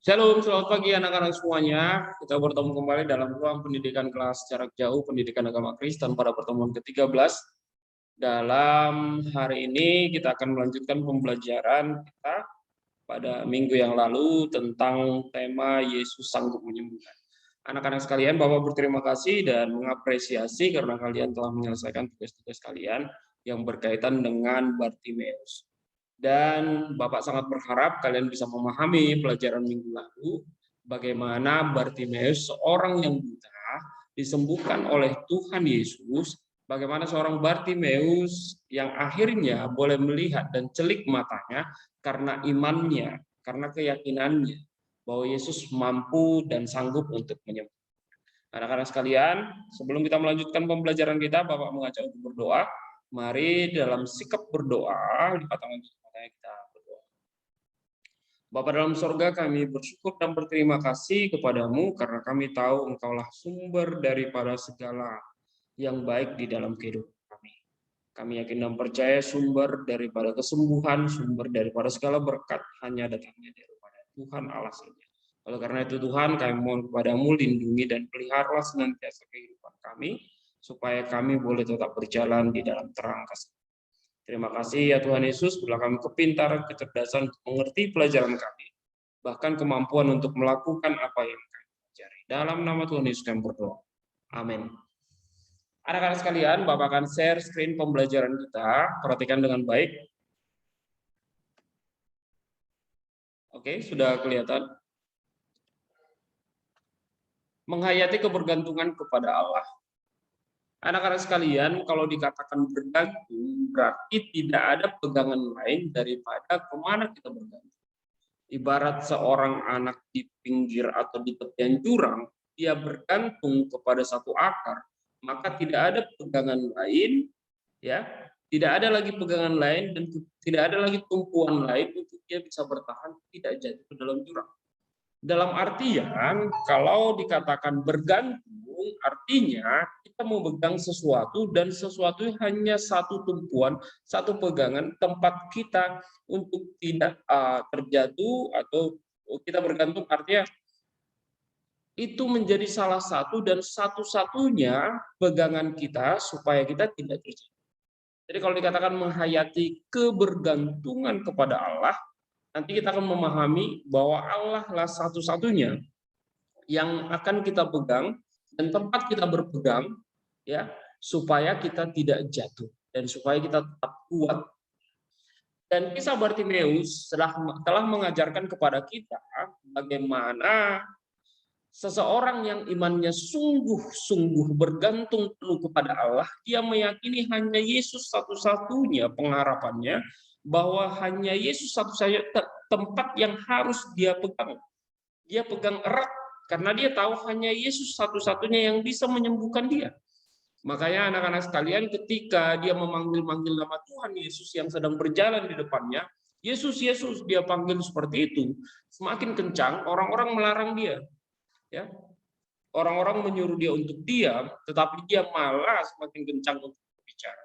Shalom, selamat pagi anak-anak semuanya. Kita bertemu kembali dalam ruang pendidikan kelas jarak jauh pendidikan agama Kristen pada pertemuan ke-13. Dalam hari ini kita akan melanjutkan pembelajaran kita pada minggu yang lalu tentang tema Yesus sanggup menyembuhkan. Anak-anak sekalian, Bapak berterima kasih dan mengapresiasi karena kalian telah menyelesaikan tugas-tugas kalian yang berkaitan dengan Bartimeus. Dan Bapak sangat berharap kalian bisa memahami pelajaran minggu lalu, bagaimana Bartimeus, seorang yang buta, disembuhkan oleh Tuhan Yesus, bagaimana seorang Bartimeus yang akhirnya boleh melihat dan celik matanya karena imannya, karena keyakinannya bahwa Yesus mampu dan sanggup untuk menyembuhkan. Anak-anak sekalian, sebelum kita melanjutkan pembelajaran kita, Bapak mengajak untuk berdoa. Mari dalam sikap berdoa, lipat tangan kita berdoa. Bapa dalam sorga, kami bersyukur dan berterima kasih kepadamu karena kami tahu Engkaulah sumber daripada segala yang baik di dalam kehidupan kami. Kami yakin dan percaya sumber daripada kesembuhan, sumber daripada segala berkat hanya datangnya daripada Tuhan Allah saja. Oleh karena itu Tuhan, kami mohon kepadamu lindungi dan peliharalah senantiasa kehidupan kami, supaya kami boleh tetap berjalan di dalam terang kasih. Terima kasih ya Tuhan Yesus, berilah kami kepintaran, kecerdasan untuk mengerti pelajaran kami, bahkan kemampuan untuk melakukan apa yang kami pelajari. Dalam nama Tuhan Yesus kami berdoa. Amin. Anak-anak sekalian, Bapak akan share screen pembelajaran kita. Perhatikan dengan baik. Oke, sudah kelihatan. Menghayati kebergantungan kepada Allah. Anak-anak sekalian, kalau dikatakan bergantung, berarti tidak ada pegangan lain daripada kemana kita bergantung. Ibarat seorang anak di pinggir atau di tepian jurang, dia bergantung kepada satu akar, maka tidak ada pegangan lain, ya, tidak ada lagi pegangan lain dan tidak ada lagi tumpuan lain untuk dia bisa bertahan tidak jatuh ke dalam jurang. Dalam artian, kalau dikatakan bergantung, artinya kita memegang sesuatu dan sesuatu hanya satu tumpuan, satu pegangan tempat kita untuk tidak terjatuh atau kita bergantung, artinya itu menjadi salah satu dan satu-satunya pegangan kita supaya kita tidak terjatuh. Jadi kalau dikatakan menghayati kebergantungan kepada Allah, nanti kita akan memahami bahwa Allah lah satu-satunya yang akan kita pegang dan tempat kita berpegang, ya, supaya kita tidak jatuh dan supaya kita tetap kuat. Dan kisah Bartimeus telah mengajarkan kepada kita bagaimana seseorang yang imannya sungguh-sungguh bergantung penuh kepada Allah, dia meyakini hanya Yesus satu-satunya pengharapannya, bahwa hanya Yesus satu-satunya tempat yang harus dia pegang. Dia pegang erat karena dia tahu hanya Yesus satu-satunya yang bisa menyembuhkan dia. Makanya anak-anak sekalian, ketika dia memanggil-manggil nama Tuhan Yesus yang sedang berjalan di depannya, Yesus, Yesus, dia panggil seperti itu. Semakin kencang, orang-orang melarang dia. Ya, orang-orang menyuruh dia untuk diam, tetapi dia malah semakin kencang untuk berbicara.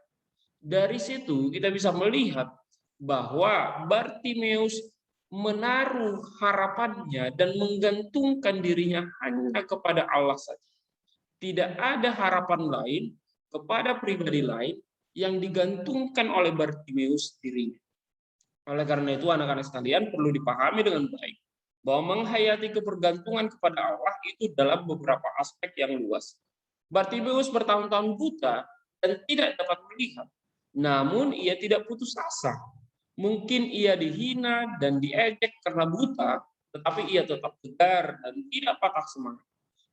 Dari situ kita bisa melihat bahwa Bartimeus menaruh harapannya dan menggantungkan dirinya hanya kepada Allah saja. Tidak ada harapan lain kepada pribadi lain yang digantungkan oleh Bartimeus dirinya. Oleh karena itu anak-anak sekalian perlu dipahami dengan baik bahwa menghayati kebergantungan kepada Allah itu dalam beberapa aspek yang luas. Bartimeus bertahun-tahun buta dan tidak dapat melihat, namun ia tidak putus asa. Mungkin ia dihina dan diejek karena buta, tetapi ia tetap tegar dan tidak patah semangat.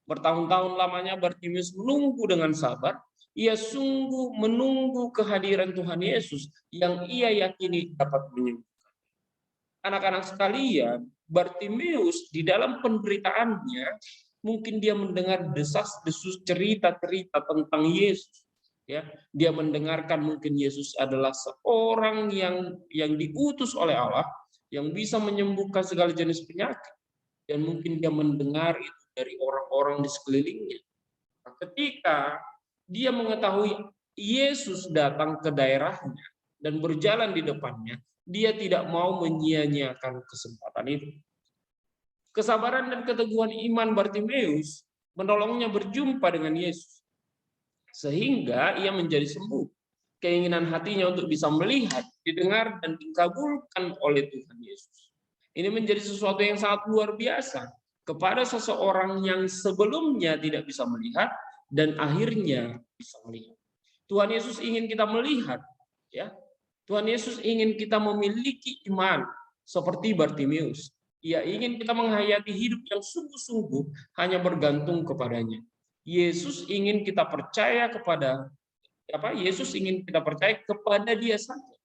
Bertahun-tahun lamanya Bartimeus menunggu dengan sabar. Ia sungguh menunggu kehadiran Tuhan Yesus yang ia yakini dapat menyembuhkan. Anak-anak sekalian, Bartimeus di dalam penderitaannya mungkin dia mendengar desas-desus cerita-cerita tentang Yesus. Ya, dia mendengarkan mungkin Yesus adalah seorang yang diutus oleh Allah yang bisa menyembuhkan segala jenis penyakit, dan mungkin dia mendengar itu dari orang-orang di sekelilingnya. Ketika dia mengetahui Yesus datang ke daerahnya dan berjalan di depannya, dia tidak mau menyia-nyiakan kesempatan itu. Kesabaran dan keteguhan iman Bartimeus menolongnya berjumpa dengan Yesus, sehingga ia menjadi sembuh. Keinginan hatinya untuk bisa melihat, didengar, dan dikabulkan oleh Tuhan Yesus. Ini menjadi sesuatu yang sangat luar biasa kepada seseorang yang sebelumnya tidak bisa melihat dan akhirnya bisa melihat. Tuhan Yesus ingin kita melihat, ya. Tuhan Yesus ingin kita memiliki iman seperti Bartimeus. Ia ingin kita menghayati hidup yang sungguh-sungguh hanya bergantung kepadanya. Yesus ingin kita percaya kepada Yesus ingin kita percaya kepada Dia saja,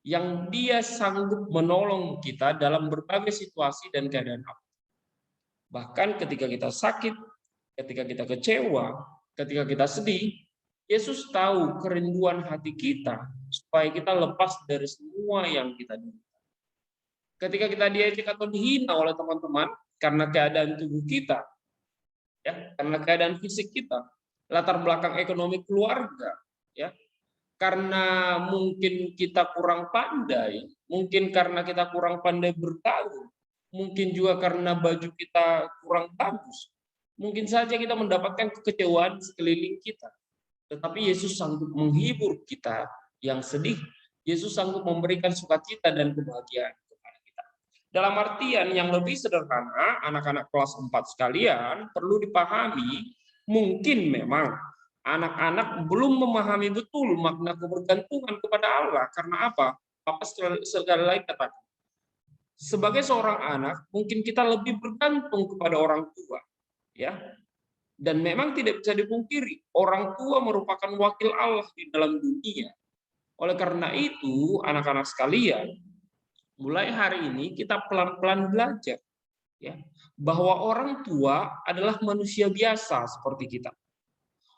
yang Dia sanggup menolong kita dalam berbagai situasi dan keadaan apa. Bahkan ketika kita sakit, ketika kita kecewa, ketika kita sedih, Yesus tahu kerinduan hati kita supaya kita lepas dari semua yang kita derita. Ketika kita diejek atau dihina oleh teman-teman karena keadaan tubuh kita, ya, karena keadaan fisik kita, latar belakang ekonomi keluarga, ya, karena mungkin kita kurang pandai, mungkin karena kita kurang pandai bergaul, mungkin juga karena baju kita kurang bagus, mungkin saja kita mendapatkan kekecewaan di sekeliling kita. Tetapi Yesus sanggup menghibur kita yang sedih. Yesus sanggup memberikan sukacita dan kebahagiaan kepada kita. Dalam artian yang lebih sederhana, anak-anak kelas 4 sekalian, perlu dipahami, mungkin memang anak-anak belum memahami betul makna kebergantungan kepada Allah. Karena apa? Papa sekali lagi katakan, sebagai seorang anak, mungkin kita lebih bergantung kepada orang tua, ya. Dan memang tidak bisa dipungkiri, orang tua merupakan wakil Allah di dalam dunia. Oleh karena itu, anak-anak sekalian, mulai hari ini kita pelan-pelan belajar, ya, bahwa orang tua adalah manusia biasa seperti kita.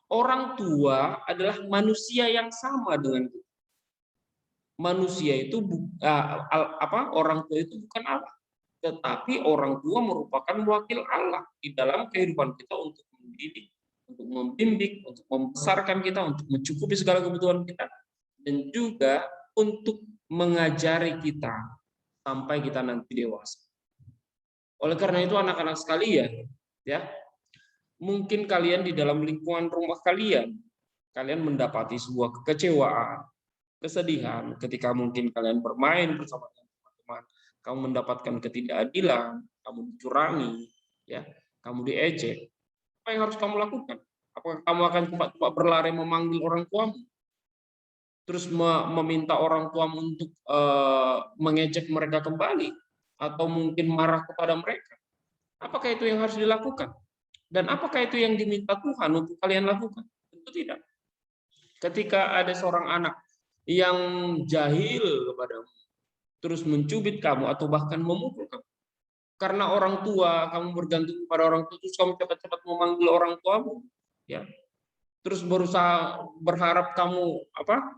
Orang tua adalah manusia yang sama dengan kita. Manusia itu orang tua itu bukan Allah, tetapi orang tua merupakan wakil Allah di dalam kehidupan kita untuk mendidik, untuk membimbing, untuk membesarkan kita, untuk mencukupi segala kebutuhan kita, dan juga untuk mengajari kita sampai kita nanti dewasa. Oleh karena itu anak-anak sekalian, ya, mungkin kalian di dalam lingkungan rumah kalian mendapati sebuah kekecewaan, kesedihan ketika mungkin kalian bermain bersama teman-teman, kamu mendapatkan ketidakadilan, kamu dicurangi, ya, kamu diejek. Apa yang harus kamu lakukan? Apakah kamu akan cepat-cepat berlari memanggil orang tuamu, terus meminta orang tuamu untuk mengejek mereka kembali, atau mungkin marah kepada mereka? Apakah itu yang harus dilakukan? Dan apakah itu yang diminta Tuhan untuk kalian lakukan? Tentu tidak. Ketika ada seorang anak yang jahil kepadamu, terus mencubit kamu atau bahkan memukul kamu, karena orang tua kamu bergantung pada orang tua, terus kamu cepat-cepat memanggil orang tuamu, ya, terus berusaha berharap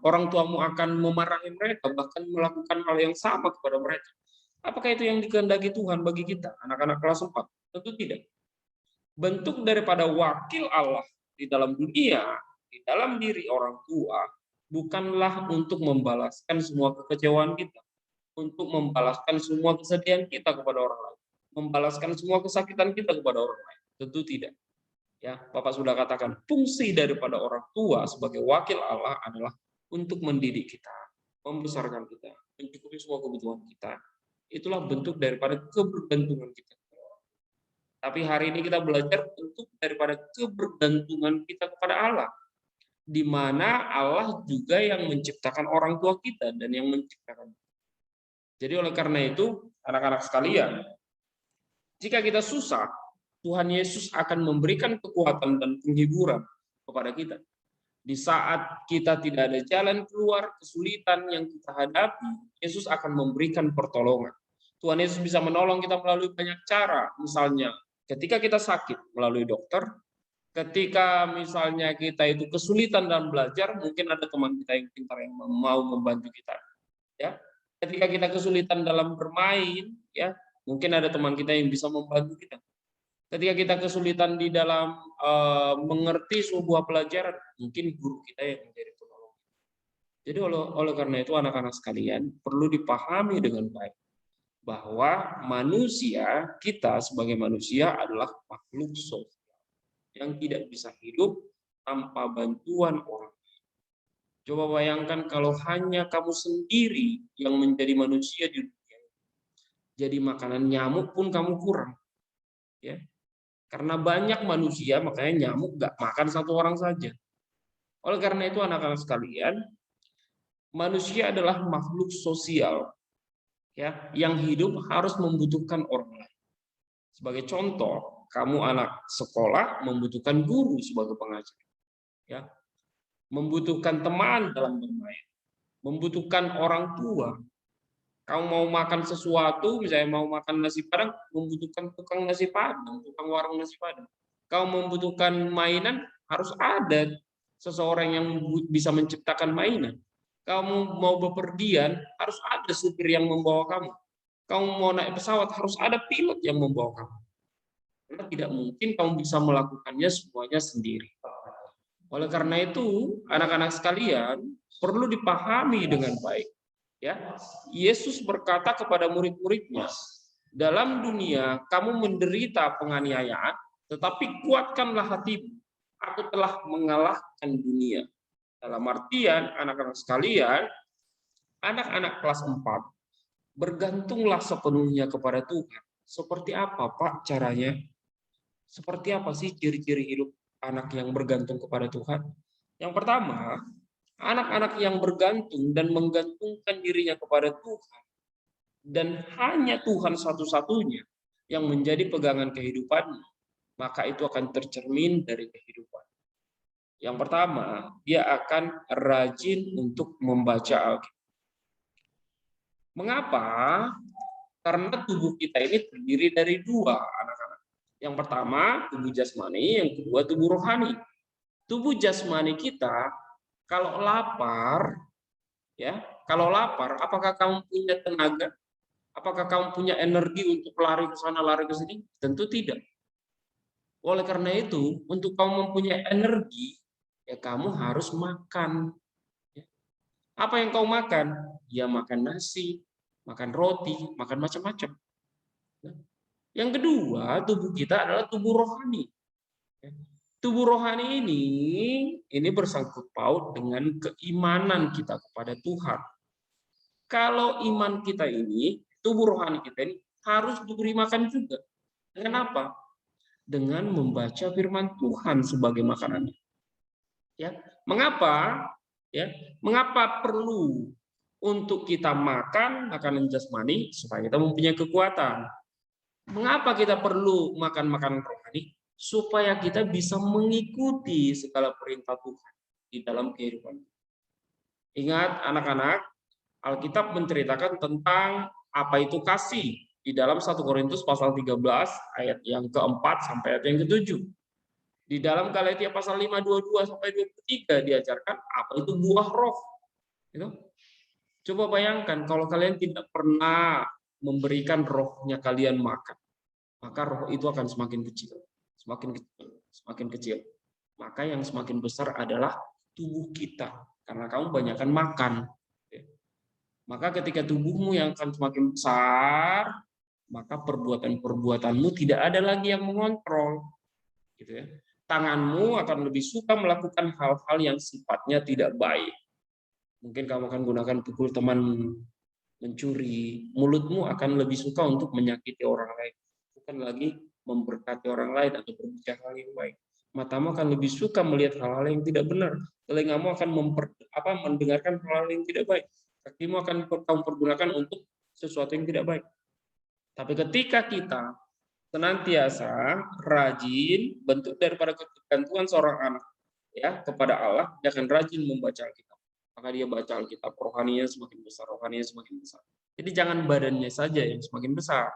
orang tuamu akan memarahi mereka, bahkan melakukan hal yang sama kepada mereka. Apakah itu yang dikehendaki Tuhan bagi kita, anak-anak kelas 4? Tentu tidak. Bentuk daripada wakil Allah di dalam dunia, di dalam diri orang tua, bukanlah untuk membalaskan semua kekecewaan kita, untuk membalaskan semua kesedihan kita kepada orang lain, membalaskan semua kesakitan kita kepada orang lain. Tentu tidak. Ya, Bapak sudah katakan, fungsi daripada orang tua sebagai wakil Allah adalah untuk mendidik kita, membesarkan kita, mencukupi semua kebutuhan kita. Itulah bentuk daripada kebergantungan kita. Tapi hari ini kita belajar bentuk daripada kebergantungan kita kepada Allah, di mana Allah juga yang menciptakan orang tua kita dan yang menciptakan. Jadi oleh karena itu, anak-anak sekalian, jika kita susah, Tuhan Yesus akan memberikan kekuatan dan penghiburan kepada kita. Di saat kita tidak ada jalan keluar, kesulitan yang kita hadapi, Yesus akan memberikan pertolongan. Tuhan Yesus bisa menolong kita melalui banyak cara, misalnya ketika kita sakit melalui dokter, ketika misalnya kita itu kesulitan dalam belajar, mungkin ada teman kita yang pintar yang mau membantu kita, ya. Ketika kita kesulitan dalam bermain, ya, mungkin ada teman kita yang bisa membantu kita. Ketika kita kesulitan di dalam mengerti sebuah pelajaran, mungkin guru kita yang menjadi penolong. Jadi oleh karena itu anak-anak sekalian perlu dipahami dengan baik bahwa manusia, kita sebagai manusia adalah makhluk sosial yang tidak bisa hidup tanpa bantuan orang. Coba bayangkan kalau hanya kamu sendiri yang menjadi manusia di dunia. Jadi makanan nyamuk pun kamu kurang. Ya. Karena banyak manusia, makanya nyamuk nggak makan satu orang saja. Oleh karena itu anak-anak sekalian, manusia adalah makhluk sosial, ya, yang hidup harus membutuhkan orang lain. Sebagai contoh, kamu anak sekolah membutuhkan guru sebagai pengajar, ya, membutuhkan teman dalam bermain, membutuhkan orang tua. Kamu mau makan sesuatu, misalnya mau makan nasi padang, membutuhkan tukang nasi padang, tukang warung nasi padang. Kamu membutuhkan mainan, harus ada seseorang yang bisa menciptakan mainan. Kamu mau bepergian, harus ada supir yang membawa kamu. Kamu mau naik pesawat, harus ada pilot yang membawa kamu. Karena tidak mungkin kamu bisa melakukannya semuanya sendiri. Oleh karena itu, anak-anak sekalian perlu dipahami dengan baik. Ya, Yesus berkata kepada murid-muridnya, dalam dunia kamu menderita penganiayaan, tetapi kuatkanlah hatimu. Aku telah mengalahkan dunia. Dalam artian, anak-anak sekalian, anak-anak kelas 4, bergantunglah sepenuhnya kepada Tuhan. Seperti apa, Pak, caranya? Seperti apa sih ciri-ciri hidup anak yang bergantung kepada Tuhan? Yang pertama, anak-anak yang bergantung dan menggantungkan dirinya kepada Tuhan dan hanya Tuhan satu-satunya yang menjadi pegangan kehidupannya, maka itu akan tercermin dari kehidupan. Yang pertama, dia akan rajin untuk membaca Alkitab. Mengapa? Karena tubuh kita ini terdiri dari dua, anak-anak. Yang pertama, tubuh jasmani, yang kedua, tubuh rohani. Tubuh jasmani kita, kalau lapar, ya, kalau lapar, apakah kamu punya tenaga? Apakah kamu punya energi untuk lari ke sana, lari ke sini? Tentu tidak. Oleh karena itu, untuk kamu mempunyai energi, ya kamu harus makan. Apa yang kau makan? Ya makan nasi, makan roti, makan macam-macam. Yang kedua, tubuh kita adalah tubuh rohani. Tubuh rohani ini bersangkut paut dengan keimanan kita kepada Tuhan. Kalau iman kita ini, tubuh rohani kita ini harus diberi makan juga. Dengan apa? Dengan membaca firman Tuhan sebagai makanan. Ya, mengapa? Ya, mengapa perlu untuk kita makan makanan jasmani supaya kita mempunyai kekuatan? Mengapa kita perlu makan makanan rohani? Supaya kita bisa mengikuti segala perintah Tuhan di dalam kehidupan. Ingat anak-anak, Alkitab menceritakan tentang apa itu kasih di dalam 1 Korintus pasal 13 ayat yang keempat sampai ayat yang ketujuh. Di dalam Galatia pasal 5, 22 sampai 23 diajarkan apa itu buah roh. Gitu. Coba bayangkan kalau kalian tidak pernah memberikan rohnya kalian makan, maka roh itu akan semakin kecil, semakin kecil, semakin kecil. Maka yang semakin besar adalah tubuh kita, karena kamu banyakkan makan. Maka ketika tubuhmu yang akan semakin besar, maka perbuatan-perbuatanmu tidak ada lagi yang mengontrol. Gitu ya. Tanganmu akan lebih suka melakukan hal-hal yang sifatnya tidak baik. Mungkin kamu akan gunakan pukul teman, mencuri. Mulutmu akan lebih suka untuk menyakiti orang lain, bukan lagi memberkati orang lain atau berbicara hal yang baik. Matamu akan lebih suka melihat hal-hal yang tidak benar. Telingamu akan mendengarkan hal-hal yang tidak baik. Kakimu akan kamu pergunakan untuk sesuatu yang tidak baik. Tapi ketika kita senantiasa rajin, bentuk daripada ketergantungan seorang anak ya kepada Allah, dia akan rajin membaca Alkitab. Maka dia baca Alkitab, rohaninya semakin besar, rohaninya semakin besar. Jadi jangan badannya saja yang semakin besar,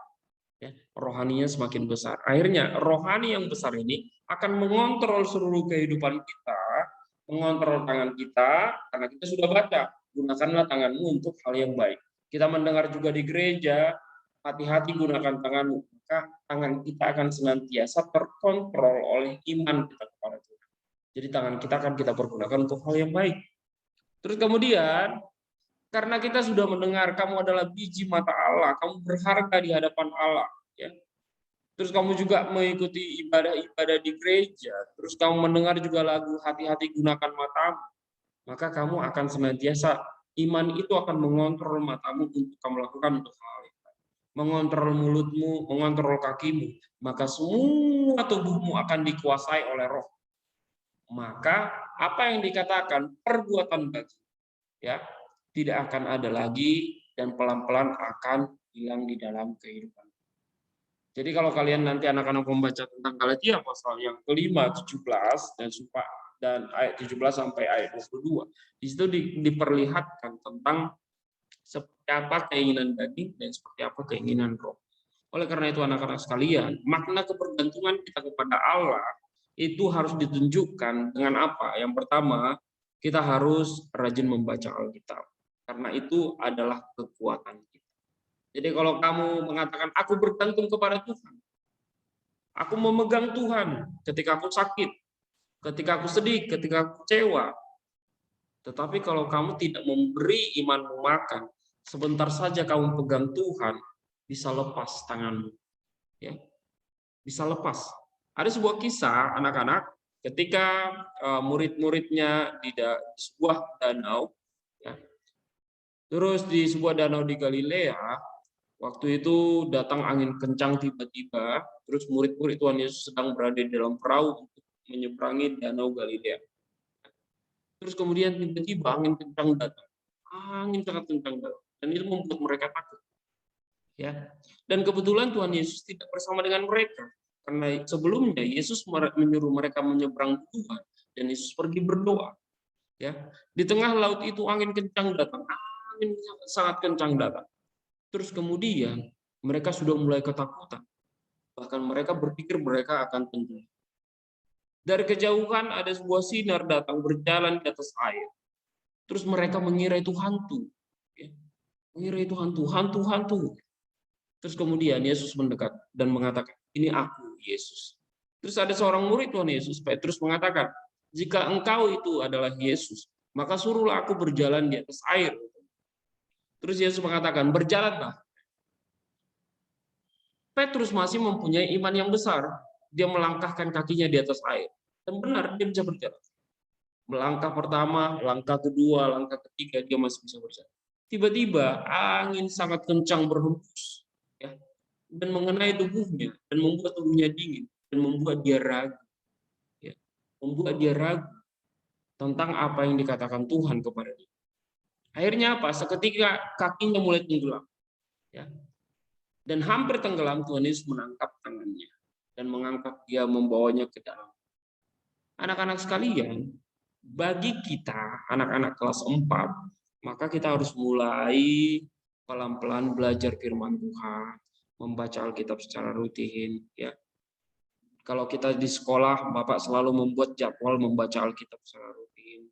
ya, rohaninya semakin besar. Akhirnya rohani yang besar ini akan mengontrol seluruh kehidupan kita, mengontrol tangan kita, karena kita sudah baca. Gunakanlah tanganmu untuk hal yang baik. Kita mendengar juga di gereja, hati-hati gunakan tanganmu, maka tangan kita akan senantiasa terkontrol oleh iman kita kepada Tuhan. Jadi tangan kita akan kita pergunakan untuk hal yang baik. Terus kemudian Karena kita sudah mendengar kamu adalah biji mata Allah, kamu berharga di hadapan Allah, ya. Terus kamu juga mengikuti ibadah-ibadah di gereja, terus kamu mendengar juga lagu hati-hati gunakan matamu, maka kamu akan senantiasa, iman itu akan mengontrol matamu untuk kamu lakukan untuk hal itu. Mengontrol mulutmu, mengontrol kakimu, maka semua tubuhmu akan dikuasai oleh roh. Maka apa yang dikatakan perbuatan bagi, ya, tidak akan ada lagi dan pelan-pelan akan hilang di dalam kehidupan. Jadi kalau kalian nanti anak-anak membaca tentang Galatia pasal yang kelima, 17 dan ayat 17 sampai ayat 22, di situ diperlihatkan tentang seperti apa keinginan daging dan seperti apa keinginan roh. Oleh karena itu anak-anak sekalian, makna kebergantungan kita kepada Allah itu harus ditunjukkan dengan apa? Yang pertama, kita harus rajin membaca Alkitab. Karena itu adalah kekuatan kita. Jadi kalau kamu mengatakan, aku bergantung kepada Tuhan, aku memegang Tuhan ketika aku sakit, ketika aku sedih, ketika aku kecewa. Tetapi kalau kamu tidak memberi imanmu makan, sebentar saja kamu pegang Tuhan, bisa lepas tanganmu. Ya, bisa lepas. Ada sebuah kisah anak-anak ketika murid-muridnya di sebuah danau, ya. Terus di sebuah danau di Galilea, waktu itu datang angin kencang tiba-tiba, terus murid-murid Tuhan Yesus sedang berada di dalam perahu untuk menyeberangi danau Galilea. Terus kemudian tiba-tiba angin kencang datang, angin sangat kencang datang, dan itu membuat mereka takut. Ya, dan kebetulan Tuhan Yesus tidak bersama dengan mereka, karena sebelumnya Yesus menyuruh mereka menyeberang Tuhan, dan Yesus pergi berdoa. Ya, di tengah laut itu angin kencang datang, angin sangat kencang datang. Terus kemudian mereka sudah mulai ketakutan. Bahkan mereka berpikir mereka akan tenggelam. Dari kejauhan ada sebuah sinar datang berjalan di atas air. Terus mereka mengira itu hantu. Mengira itu hantu. Terus kemudian Yesus mendekat dan mengatakan, ini aku, Yesus. Terus ada seorang murid Tuhan Yesus, Petrus mengatakan, jika engkau itu adalah Yesus, maka suruhlah aku berjalan di atas air. Terus Yesus mengatakan, berjalanlah. Petrus masih mempunyai iman yang besar. Dia melangkahkan kakinya di atas air. Dan benar, dia bisa berjalan. Melangkah pertama, langkah kedua, langkah ketiga, dia masih bisa berjalan. Tiba-tiba angin sangat kencang berhembus, ya, dan mengenai tubuhnya, dan membuat tubuhnya dingin, dan membuat dia ragu. Ya, membuat dia ragu tentang apa yang dikatakan Tuhan kepada dia. Akhirnya apa? Seketika kakinya mulai tenggelam. Ya. Dan hampir tenggelam, Tuhan Yesus menangkap tangannya dan mengangkat dia, membawanya ke dalam. Anak-anak sekalian, bagi kita anak-anak kelas 4, maka kita harus mulai pelan-pelan belajar firman Tuhan, membaca Alkitab secara rutin, ya. Kalau kita di sekolah, Bapak selalu membuat jadwal membaca Alkitab secara rutin.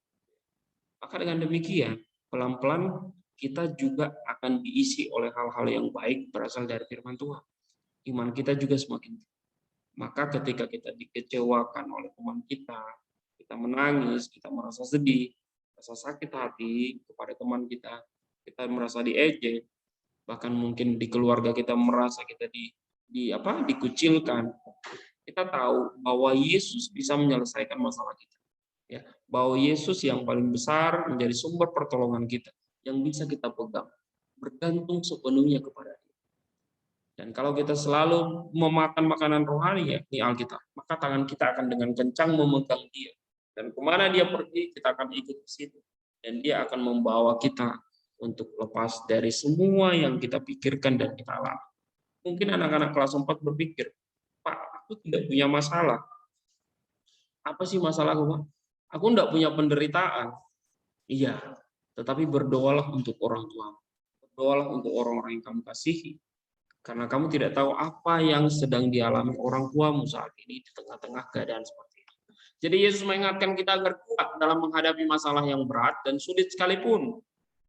Maka dengan demikian, pelan-pelan kita juga akan diisi oleh hal-hal yang baik berasal dari firman Tuhan. Iman kita juga semakin tinggi. Maka ketika kita dikecewakan oleh teman kita menangis, kita merasa sedih, rasa sakit hati kepada teman kita merasa diejek, bahkan mungkin di keluarga kita merasa kita dikucilkan. Kita tahu bahwa Yesus bisa menyelesaikan masalah kita. Ya, bahwa Yesus yang paling besar menjadi sumber pertolongan kita yang bisa kita pegang, bergantung sepenuhnya kepada Dia. Dan kalau kita selalu memakan makanan rohani, yakni Alkitab, maka tangan kita akan dengan kencang memegang Dia. Dan kemana Dia pergi, kita akan ikut ke situ. Dan Dia akan membawa kita untuk lepas dari semua yang kita pikirkan dan kita alami. Mungkin anak-anak kelas 4 berpikir, Pak, aku tidak punya masalah. Apa sih masalahku, Pak? Aku tidak punya penderitaan. Iya, tetapi berdoalah untuk orang tua. Berdoalah untuk orang-orang yang kamu kasihi. Karena kamu tidak tahu apa yang sedang dialami orang tuamu saat ini di tengah-tengah keadaan seperti itu. Jadi Yesus mengingatkan kita agar kuat dalam menghadapi masalah yang berat dan sulit sekalipun.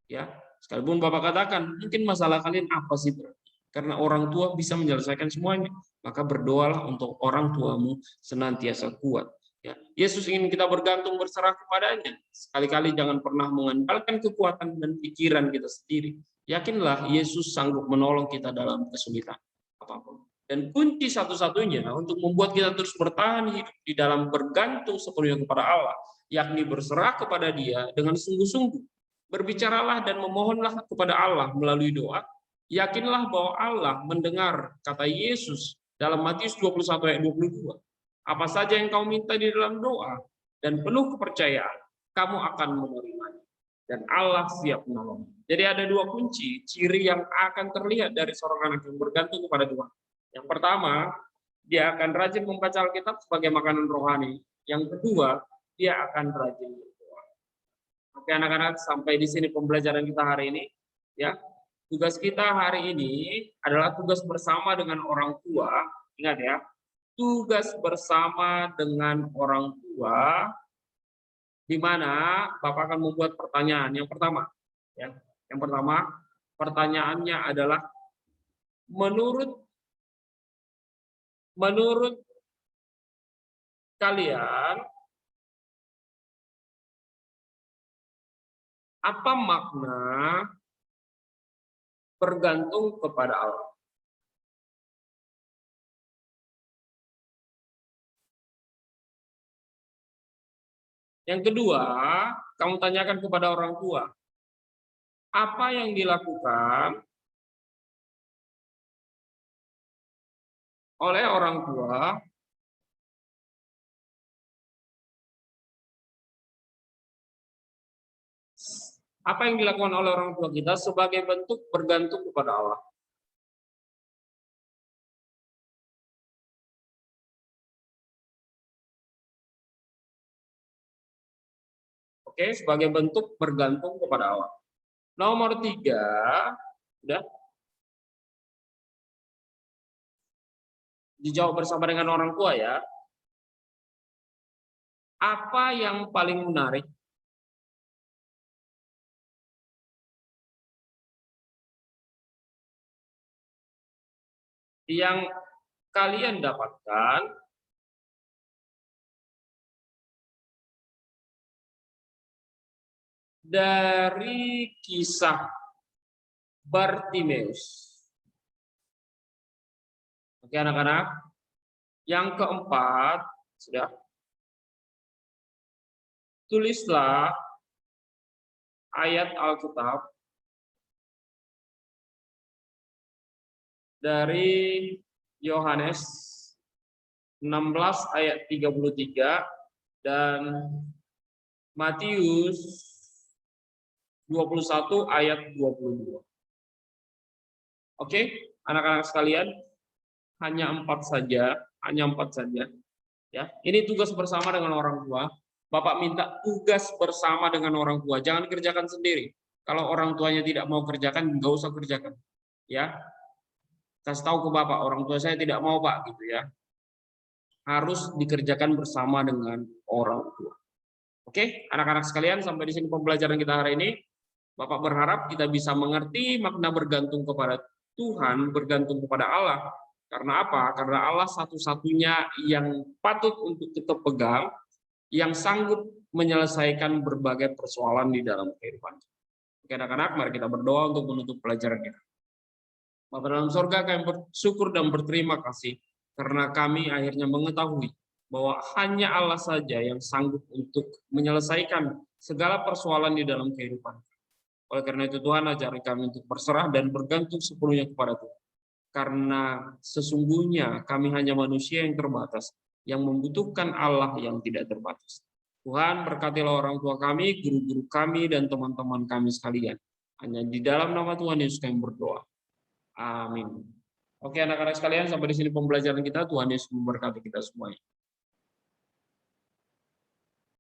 Ya, sekalipun Bapak katakan, mungkin masalah kalian apa sih berat? Karena orang tua bisa menyelesaikan semuanya. Maka berdoalah untuk orang tuamu senantiasa kuat. Ya, Yesus ingin kita bergantung berserah kepadanya. Sekali-kali jangan pernah mengandalkan kekuatan dan pikiran kita sendiri. Yakinlah Yesus sanggup menolong kita dalam kesulitan apapun. Dan kunci satu-satunya untuk membuat kita terus bertahan hidup di dalam bergantung sepenuhnya kepada Allah, yakni berserah kepada Dia dengan sungguh-sungguh. Berbicaralah dan memohonlah kepada Allah melalui doa. Yakinlah bahwa Allah mendengar, kata Yesus dalam Matius 21 ayat 22. Apa saja yang kau minta di dalam doa dan penuh kepercayaan, kamu akan menerimanya. Dan Allah siap menolong. Jadi ada dua kunci, ciri yang akan terlihat dari seorang anak yang bergantung kepada Tuhan. Yang pertama, dia akan rajin membaca Alkitab sebagai makanan rohani. Yang kedua, dia akan rajin berdoa. Oke anak-anak, sampai di sini pembelajaran kita hari ini. Ya, tugas kita hari ini adalah tugas bersama dengan orang tua. Ingat ya, tugas bersama dengan orang tua, di mana Bapak akan membuat pertanyaan. Yang pertama, ya, yang pertama pertanyaannya adalah menurut kalian apa makna bergantung kepada Allah? Yang kedua, kamu tanyakan kepada orang tua, apa yang dilakukan oleh orang tua kita sebagai bentuk bergantung kepada Allah? Oke, sebagai bentuk bergantung kepada Allah. Nomor 3, udah dijawab bersama dengan orang tua ya. Apa yang paling menarik yang kalian dapatkan dari kisah Bartimeus? Oke anak-anak. Yang keempat, sudah. Tulislah ayat Alkitab dari Yohanes 16 ayat 33 dan Matius 21 ayat 22. Oke, anak-anak sekalian, hanya 4 saja. Ya, ini tugas bersama dengan orang tua. Bapak minta tugas bersama dengan orang tua, jangan kerjakan sendiri. Kalau orang tuanya tidak mau kerjakan, nggak usah kerjakan. Ya, kasih tahu ke Bapak, orang tua saya tidak mau Pak, gitu ya. Harus dikerjakan bersama dengan orang tua. Oke, anak-anak sekalian, sampai di sini pembelajaran kita hari ini. Bapak berharap kita bisa mengerti makna bergantung kepada Tuhan, bergantung kepada Allah. Karena apa? Karena Allah satu-satunya yang patut untuk kita pegang, yang sanggup menyelesaikan berbagai persoalan di dalam kehidupan. Oke anak-anak, mari kita berdoa untuk menutup pelajaran kita. Bapa dalam surga, kami bersyukur dan berterima kasih karena kami akhirnya mengetahui bahwa hanya Allah saja yang sanggup untuk menyelesaikan segala persoalan di dalam kehidupan. Oleh karena itu Tuhan, ajari kami untuk berserah dan bergantung sepenuhnya kepada Tuhan. Karena sesungguhnya kami hanya manusia yang terbatas, yang membutuhkan Allah yang tidak terbatas. Tuhan, berkatilah orang tua kami, guru-guru kami, dan teman-teman kami sekalian. Hanya di dalam nama Tuhan Yesus kami berdoa. Amin. Oke anak-anak sekalian, sampai di sini pembelajaran kita. Tuhan Yesus memberkati kita semuanya.